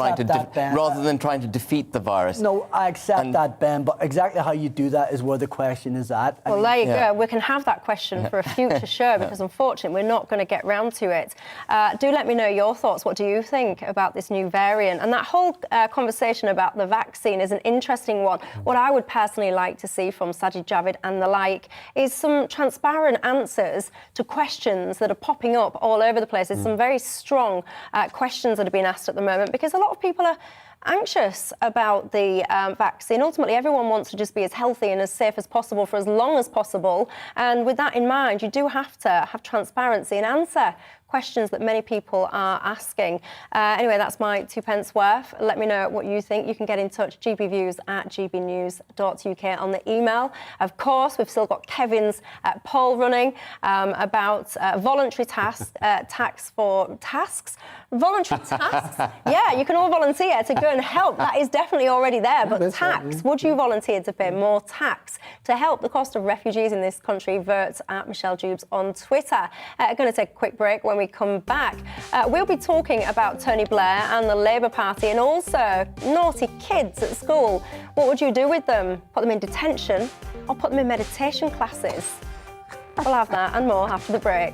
trying to defeat the virus. No, I accept that, Ben, but exactly how you do that is where the question is at. Well, there you go. We can have that question for a future show because, unfortunately, we're not going to get round to it. Do let me know your thoughts. What do you think about this new variant? And that whole conversation about the vaccine is an interesting one. What I would personally like to see from Sajid Javid and the like is some transparent answers to questions that are popping up all over the place. There's some very strong questions that are being asked at the moment because a lot of people are anxious about the vaccine. Ultimately, everyone wants to just be as healthy and as safe as possible for as long as possible. And with that in mind, you do have to have transparency and answer questions that many people are asking. Anyway, that's my 2 pence worth. Let me know what you think. You can get in touch, gbviews@gbnews.uk on the email. Of course, we've still got Kevin's poll running about voluntary tax for tasks. Voluntary tasks? Yeah, you can all volunteer to go and help. That is definitely already there. But tax, would you volunteer to pay more tax to help the cost of refugees in this country? Vote at Michelle Dewbs on Twitter. Going to take a quick break. When we come back, we'll be talking about Tony Blair and the Labour Party and also naughty kids at school. What would you do with them? Put them in detention or put them in meditation classes? We'll have that and more after the break.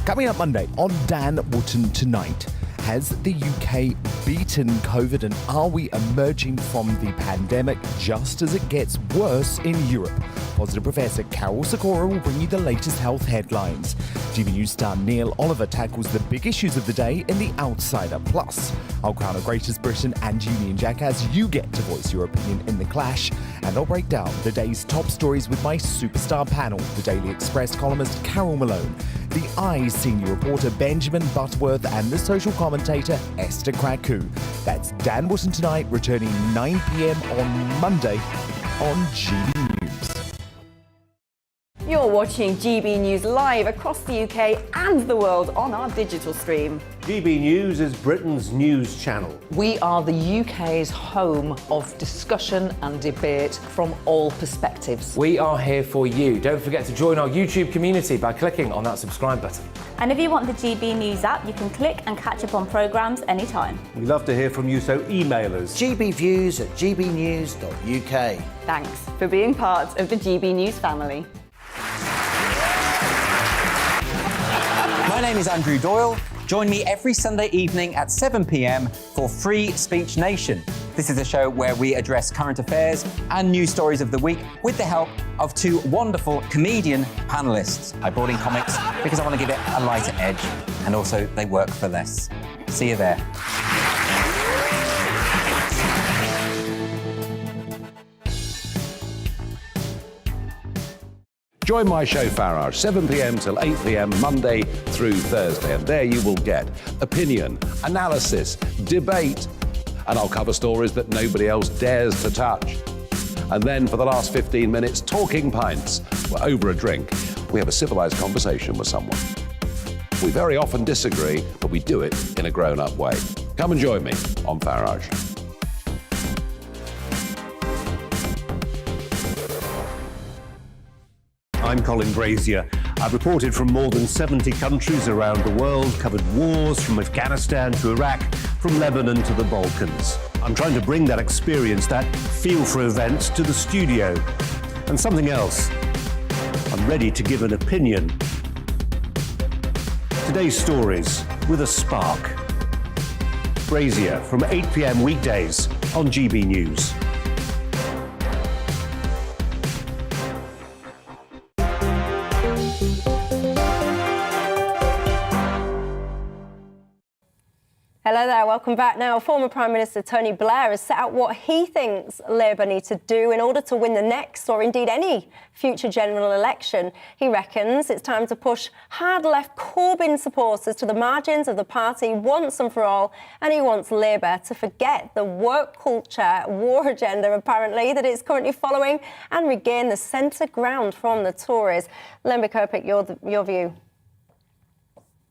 Coming up Monday on Dan Wootton Tonight. Has the UK beaten COVID and are we emerging from the pandemic just as it gets worse in Europe? Positive Professor Carol Sikora will bring you the latest health headlines. GB News star Neil Oliver tackles the big issues of the day in The Outsider. Plus, I'll crown a Greatest Britain and Union Jack as you get to voice your opinion in The Clash. And I'll break down the day's top stories with my superstar panel, the Daily Express columnist Carol Malone, The Eye's senior reporter Benjamin Butterworth and the social commentator Esther Kraku. That's Dan Wootton Tonight, returning 9 p.m. on Monday on GB News. You're You're watching GB News live across the UK and the world on our digital stream. GB News is Britain's news channel. We are the UK's home of discussion and debate from all perspectives. We are here for you. Don't forget to join our YouTube community by clicking on that subscribe button. And if you want the GB News app, you can click and catch up on programmes anytime. We love to hear from you, so email us. gbviews@gbnews.uk. Thanks for being part of the GB News family. My name is Andrew Doyle. Join me every Sunday evening at 7 p.m. for Free Speech Nation. This is a show where we address current affairs and news stories of the week with the help of two wonderful comedian panellists. I brought in comics because I want to give it a lighter edge, and also they work for less. See you there. Join my show Farage, 7 p.m. till 8 p.m. Monday through Thursday, and there you will get opinion, analysis, debate, and I'll cover stories that nobody else dares to touch. And then for the last 15 minutes, talking pints. We're over a drink. We have a civilised conversation with someone. We very often disagree, but we do it in a grown-up way. Come and join me on Farage. I'm Colin Brazier. I've reported from more than 70 countries around the world, covered wars from Afghanistan to Iraq, from Lebanon to the Balkans. I'm trying to bring that experience, that feel for events, to the studio. And something else. I'm ready to give an opinion. Today's stories with a spark. Brazier from 8 p.m. weekdays on GB News. Hello there, welcome back. Now, former Prime Minister Tony Blair has set out what he thinks Labour need to do in order to win the next, or indeed any, future general election. He reckons it's time to push hard-left Corbyn supporters to the margins of the party once and for all, and he wants Labour to forget the work culture, war agenda, apparently, that it's currently following, and regain the centre ground from the Tories. Lemby Kirkpick, your view?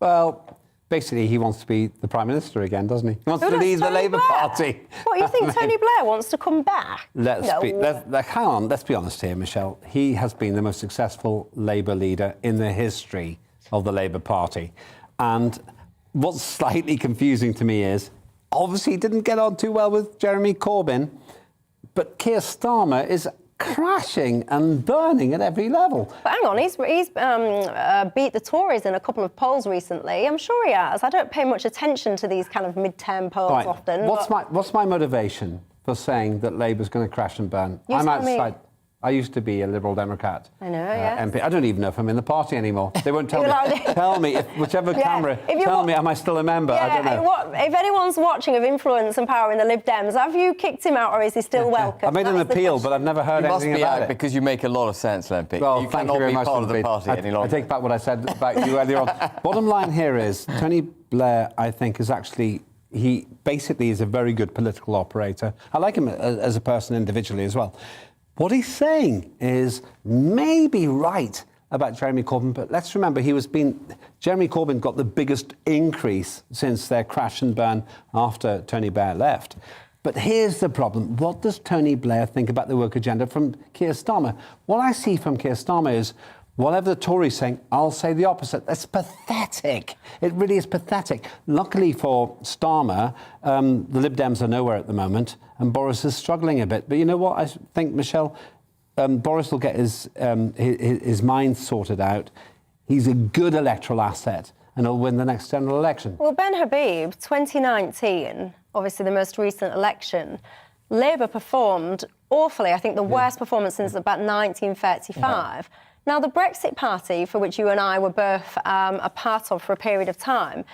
Well, basically, he wants to be the Prime Minister again, doesn't he? He wants to lead the Labour Party. What, you think Tony Blair wants to come back? Hang on, let's be honest here, Michelle. He has been the most successful Labour leader in the history of the Labour Party. And what's slightly confusing to me is, obviously he didn't get on too well with Jeremy Corbyn, but Keir Starmer is crashing and burning at every level. But hang on, he's beat the Tories in a couple of polls recently. I'm sure he has. I don't pay much attention to these kind of mid-term polls often. What's my motivation for saying that Labour's going to crash and burn? I'm outside. I used to be a Liberal Democrat. I know, yes. MP. I don't even know if I'm in the party anymore. They won't tell me. Tell me, whichever camera, tell me, am I still a member? I don't know. If anyone's watching of influence and power in the Lib Dems, have you kicked him out or is he still welcome? I made an appeal, but I've never heard anything about it. Because you make a lot of sense, Lempy. Well, you thank cannot you very be much part of the party any longer. I take back what I said about you earlier on. Bottom line here is, Tony Blair, I think, is actually... He basically is a very good political operator. I like him as a person individually as well. What he's saying is maybe right about Jeremy Corbyn, but let's remember Jeremy Corbyn got the biggest increase since their crash and burn after Tony Blair left. But here's the problem. What does Tony Blair think about the work agenda from Keir Starmer? What I see from Keir Starmer is, whatever the Tories saying, I'll say the opposite. That's pathetic. It really is pathetic. Luckily for Starmer, the Lib Dems are nowhere at the moment, and Boris is struggling a bit. But you know what? I think, Michelle, Boris will get his mind sorted out. He's a good electoral asset, and he'll win the next general election. Well, Ben Habib, 2019, obviously the most recent election, Labour performed awfully. I think the worst performance since about 1935. Yeah. Now, the Brexit Party, for which you and I were both a part of for a period of time,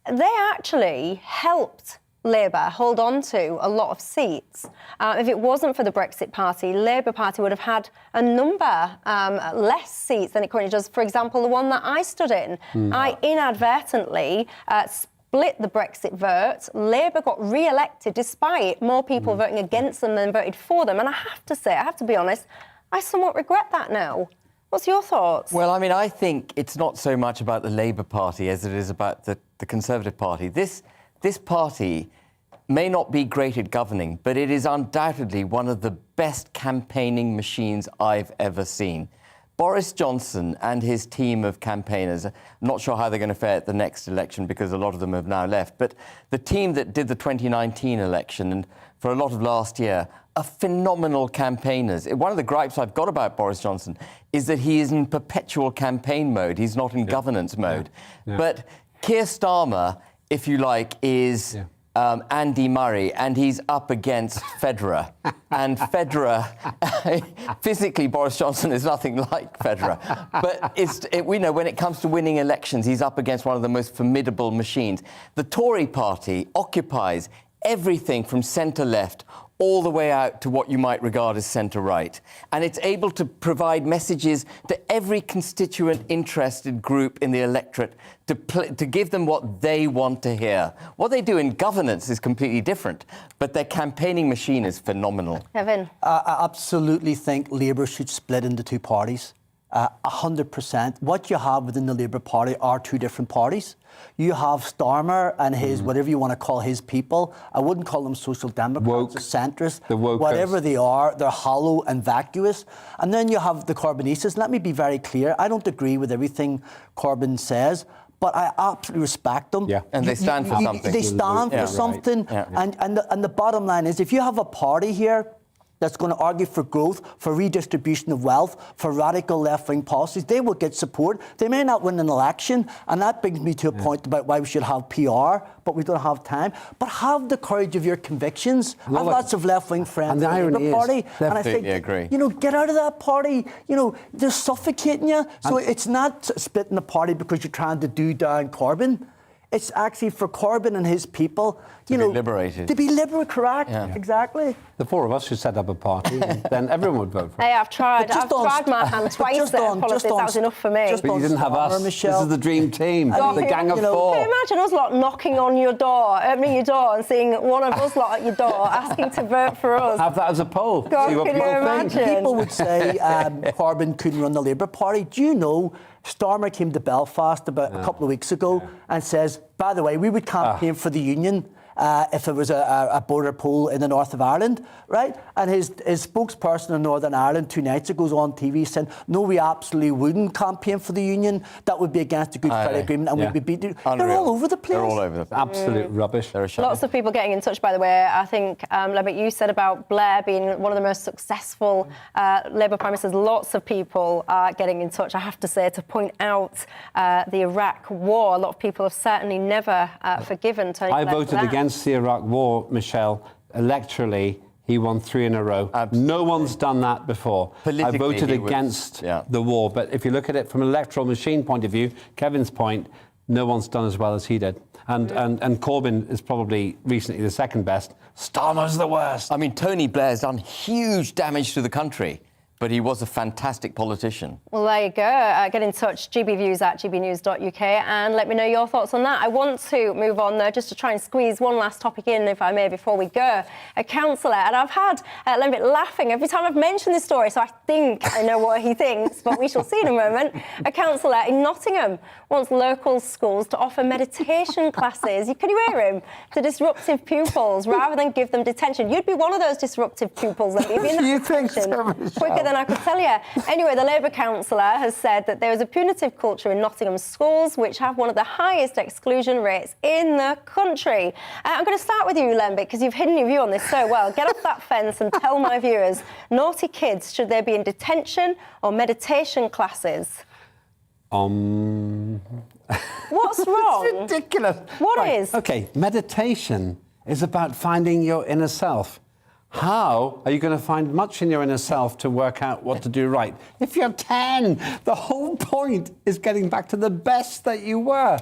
they actually helped Labour hold on to a lot of seats. If it wasn't for the Brexit Party, Labour Party would have had a number less seats than it currently does. For example, the one that I stood in, I inadvertently split the Brexit vote. Labour got re-elected despite more people voting against them than voted for them. And I have to say, I have to be honest, I somewhat regret that now. What's your thoughts? Well, I mean, I think it's not so much about the Labour Party as it is about the Conservative Party. This party may not be great at governing, but it is undoubtedly one of the best campaigning machines I've ever seen. Boris Johnson and his team of campaigners, I'm not sure how they're going to fare at the next election because a lot of them have now left, but the team that did the 2019 election and for a lot of last year are phenomenal campaigners. One of the gripes I've got about Boris Johnson is that he is in perpetual campaign mode. He's not in governance mode. Yeah. But Keir Starmer, if you like, is... Andy Murray, and he's up against Federer. And Federer, physically, Boris Johnson is nothing like Federer. But we know when it comes to winning elections, he's up against one of the most formidable machines. The Tory party occupies everything from centre-left all the way out to what you might regard as centre-right. And it's able to provide messages to every constituent interested group in the electorate to give them what they want to hear. What they do in governance is completely different, but their campaigning machine is phenomenal. Kevin? I absolutely think Labour should split into two parties. 100%. What you have within the Labour Party are two different parties. You have Starmer and his, whatever you want to call his people. I wouldn't call them social democrats or centrists. Whatever they are, they're hollow and vacuous. And then you have the Corbynistas. Let me be very clear. I don't agree with everything Corbyn says, but I absolutely respect them. Yeah. And they stand for something. They stand for something. Yeah. And the bottom line is, if you have a party here that's going to argue for growth, for redistribution of wealth, for radical left-wing policies, they will get support. They may not win an election, and that brings me to a point about why we should have PR, but we don't have time. But have the courage of your convictions. I have lots of left-wing friends in the Labour Party, and I think, agree. Get out of that party. They're suffocating you. So it's not splitting the party because you're trying to do down Corbyn. It's actually for Corbyn and his people, to be liberated. To be liberated, correct? Yeah. Exactly. The four of us should set up a party, and then everyone would vote for it. Hey, I've tried my hand twice there, politics. That was enough for me. But you didn't have us. Michelle. This is the dream team, the gang of four. Can you imagine us lot knocking on your door, opening your door and seeing one of us lot at your door asking to vote for us? Have that as a poll. God, see what can you people imagine? think. People would say Corbyn couldn't run the Labour Party. Do you know Starmer came to Belfast about a couple of weeks ago and says, by the way, we would campaign for the Union if there was a border poll in the north of Ireland, right? And his spokesperson in Northern Ireland 2 nights ago was on TV saying, no, we absolutely wouldn't campaign for the Union. That would be against the Good Friday Agreement and we'd be beaten. They're all over the place. They're all over the place. Absolute rubbish. Lots of people getting in touch, by the way. I think, Lembit, you said about Blair being one of the most successful Labour Prime Ministers. Lots of people are getting in touch, I have to say, to point out the Iraq war. A lot of people have certainly never forgiven Tony Blair. I voted against the Iraq war, Michelle. Electorally, he won 3 in a row. Absolutely. No one's done that before. I voted against the war, but if you look at it from an electoral machine point of view, Kevin's point, no one's done as well as he did. And Corbyn is probably recently the second best. Starmer's the worst. I mean, Tony Blair's done huge damage to the country, but he was a fantastic politician. Well, there you go. Get in touch, gbviews@gbnews.uk, and let me know your thoughts on that. I want to move on, though, just to try and squeeze one last topic in, if I may, before we go. A councillor, and I've had Lembit laughing every time I've mentioned this story, so I think I know what he thinks, but we shall see in a moment. A councillor in Nottingham wants local schools to offer meditation classes, can you hear him, to disruptive pupils, rather than give them detention. You'd be one of those disruptive pupils, that you'd be in that You think so, quicker than I could tell you. Anyway, the Labour councillor has said that there is a punitive culture in Nottingham schools which have one of the highest exclusion rates in the country. I'm going to start with you, Lembit, because you've hidden your view on this so well. Get off that fence and tell my viewers, naughty kids, should they be in detention or meditation classes? What's wrong? It's ridiculous. What is? Okay, meditation is about finding your inner self. How are you going to find much in your inner self to work out what to do right? If you're 10, the whole point is getting back to the best that you were.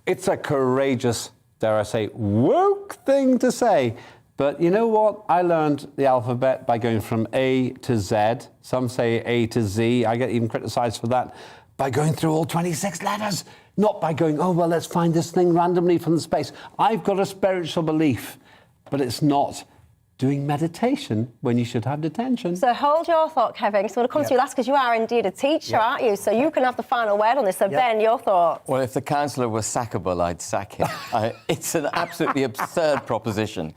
It's a courageous, dare I say, woke thing to say. But you know what? I learned the alphabet by going from A to Z. Some say A to Z. I get even criticised for that. By going through all 26 letters. Not by going, oh, well, let's find this thing randomly from the space. I've got a spiritual belief, but it's not doing meditation when you should have detention. So hold your thought, Kevin, because I want to come to you last, because you are indeed a teacher, aren't you? So you can have the final word on this. So Ben, your thoughts? Well, if the councillor was sackable, I'd sack him. It's an absolutely absurd proposition.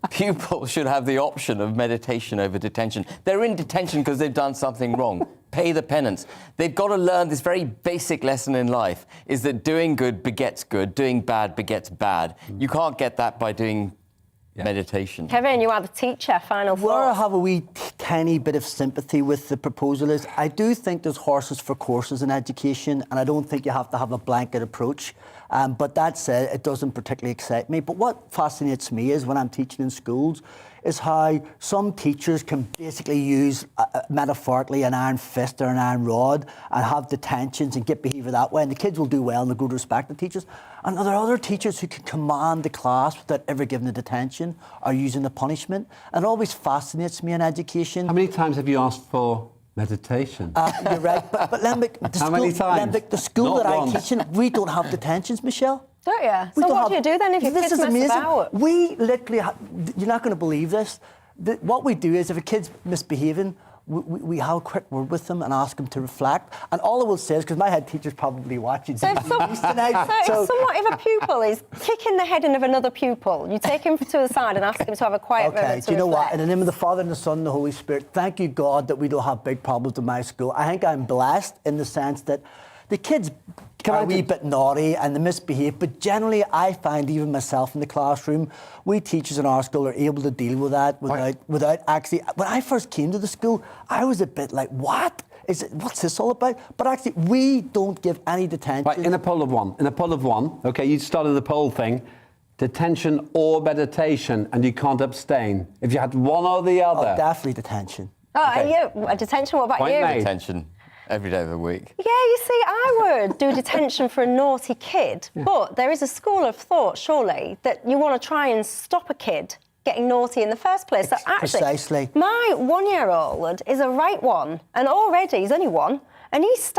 Pupils should have the option of meditation over detention. They're in detention because they've done something wrong. Pay the penance. They've got to learn this very basic lesson in life, is that doing good begets good, doing bad begets bad. You can't get that by doing meditation. Kevin, you are the teacher. Final thoughts? Where I have a wee tiny bit of sympathy with the proposal is, I do think there's horses for courses in education, and I don't think you have to have a blanket approach. But that said, it doesn't particularly excite me. But what fascinates me is when I'm teaching in schools is how some teachers can basically use, metaphorically, an iron fist or an iron rod and have detentions and get behaviour that way. And the kids will do well and they'll grow to respect the teachers. And there are other teachers who can command the class without ever giving the detention or using the punishment. And it always fascinates me in education. How many times have you asked for meditation? You're right. But Lembic, many times? Lembic, the school Not that once. I teach in, we don't have detentions, Michelle. Don't you? We So don't what do you have- do then if your This kids is mess amazing. about? We literally, you're not going to believe this. What we do is if a kid's misbehaving, we have a quick word with them and ask them to reflect. And all I will say is, because my head teacher's probably watching So if, if a pupil is kicking the head in of another pupil, you take him to the side and ask him to have a quiet moment to do you know what? reflect. In the name of the Father and the Son and the Holy Spirit, thank you, God, that we don't have big problems in my school. I think I'm blessed in the sense that the kids are a wee bit naughty and they misbehave, but generally I find even myself in the classroom, we teachers in our school are able to deal with that without actually... When I first came to the school, I was a bit like, what? What's this all about? But actually, we don't give any detention. Right, in a poll of one, okay, you started the poll thing, detention or meditation, and you can't abstain. If you had one or the other... Oh, definitely detention. Oh, and you, a detention, what about you? Detention every day of the week. Yeah, you see, I would do detention for a naughty kid, but there is a school of thought, surely, that you want to try and stop a kid getting naughty in the first place. So actually, Precisely. my one-year-old is a right one, and already he's only one, and he's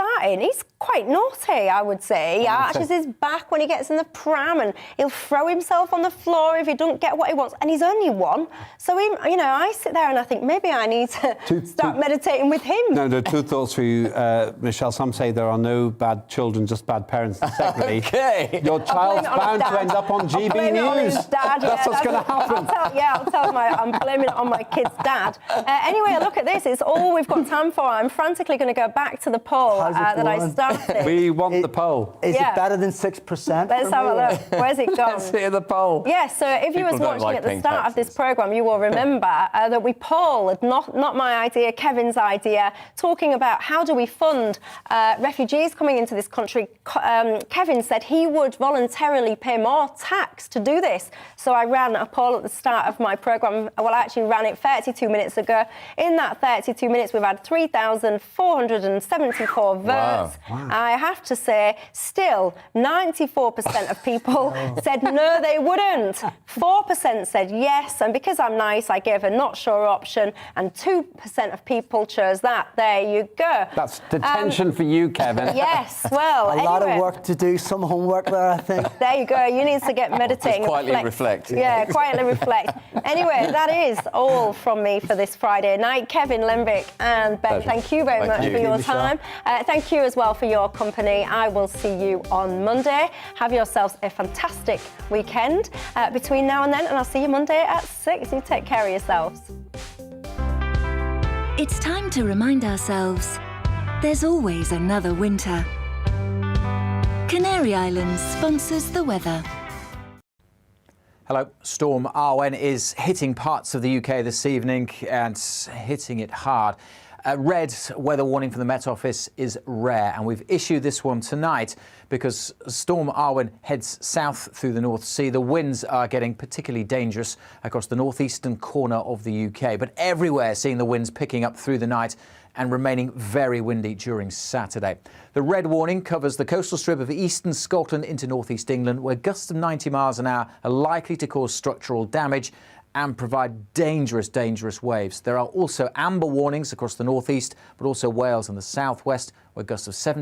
quite naughty, I would say. He arches his back when he gets in the pram, and he'll throw himself on the floor if he don't get what he wants, and he's only one. So, I sit there and I think maybe I need to start meditating with him. No, there are two thoughts for you, Michelle. Some say there are no bad children, just bad parents. And secondly, your child's bound to end up on GBNews. That's what's going to happen. I'll tell him I'm blaming it on my kid's dad. Anyway, look at this. It's all we've got time for. I'm frantically going to go back to the poll that I started. We want the poll. Is it better than 6%? Let's have a look. Where's it gone? Let's hear the poll. Yes, so if you was watching at the start of this programme, you will remember that we polled, not my idea, Kevin's idea, talking about how do we fund refugees coming into this country. Kevin said he would voluntarily pay more tax to do this. So I ran a poll at the start of my programme. Well, I actually ran it 32 minutes ago. In that 32 minutes, we've had 3,474 votes. Wow. I have to say, still, 94% of people said no, they wouldn't. 4% said yes, and because I'm nice, I gave a not sure option, and 2% of people chose that. There you go. That's detention for you, Kevin. Yes, well, a lot of work to do, some homework there, I think. There you go. You need to get meditating. Just quietly reflect. Yeah, quietly reflect. Anyway, that is all from me for this Friday night. Kevin, Lembic and Ben, thank you very much for your time. Thank you as well for your company. I will see you on Monday. Have yourselves a fantastic weekend between now and then, and I'll see you Monday at 6. You take care of yourselves. It's time to remind ourselves there's always another winter. Canary Islands sponsors the weather. Hello. Storm Arwen is hitting parts of the UK this evening and hitting it hard. A red weather warning from the Met Office is rare, and we've issued this one tonight because Storm Arwen heads south through the North Sea. The winds are getting particularly dangerous across the northeastern corner of the UK, but everywhere seeing the winds picking up through the night and remaining very windy during Saturday. The red warning covers the coastal strip of eastern Scotland into northeast England, where gusts of 90 miles an hour are likely to cause structural damage and provide dangerous waves. There are also amber warnings across the northeast, but also Wales and the southwest, where gusts of 70